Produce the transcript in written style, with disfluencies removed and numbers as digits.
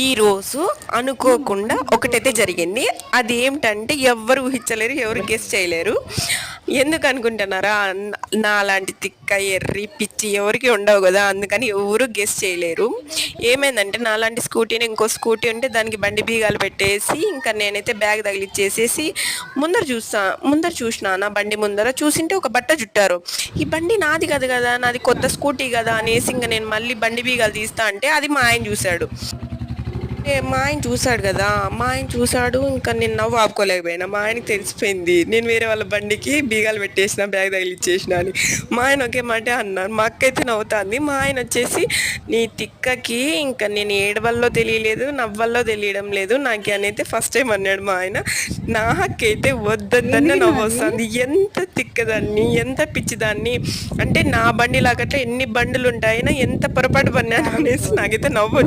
ఈరోజు అనుకోకుండా ఒకటైతే జరిగింది. అది ఏమిటంటే ఎవ్వరు ఊహించలేరు, ఎవరు గెస్ చేయలేరు. ఎందుకు అనుకుంటున్నారా? నా లాంటి తిక్క ఎర్రి పిచ్చి ఎవరికి ఉండవు కదా, అందుకని ఎవరు గెస్ చేయలేరు. ఏమైందంటే నాలాంటి స్కూటీని ఇంకో స్కూటీ ఉంటే దానికి బండి బీగాలు పెట్టేసి ఇంకా నేనైతే బ్యాగ్ తగిలిచ్చేసేసి ముందర చూసిన నా బండి ముందర చూసింటే ఒక బట్ట చుట్టారు. ఈ బండి నాది కదా, నాది కొత్త స్కూటీ కదా అనేసి ఇంకా నేను మళ్ళీ బండి బీగాలు తీస్తా అంటే అది మా ఆయన చూశాడు. మా ఆయన చూశాడు, ఇంకా నేను నవ్వు ఆపుకోలేకపోయినా. మా ఆయనకి తెలిసిపోయింది నేను వేరే వాళ్ళ బండికి బీగాలు పెట్టేసిన, బ్యాగ్ తగిలిచ్చేసిన అని. మా ఆయన ఒకే మాట అన్నారు. మా అక్క అయితే నవ్వుతుంది. మా ఆయన వచ్చేసి నీ తిక్కకి ఇంకా నేను ఏడవల్లో తెలియలేదు, నవ్వల్లో తెలియడం లేదు నాకు అని అయితే ఫస్ట్ టైం అన్నాడు మా ఆయన. నాకైతే వద్దన్న నవ్వు వస్తుంది. ఎంత తిక్కదాన్ని, ఎంత పిచ్చిదాన్ని అంటే నా బండి లాగట్లా ఎన్ని బండులు ఉంటాయినా ఎంత పొరపాటు పడినాను అనేసి నాకైతే నవ్వు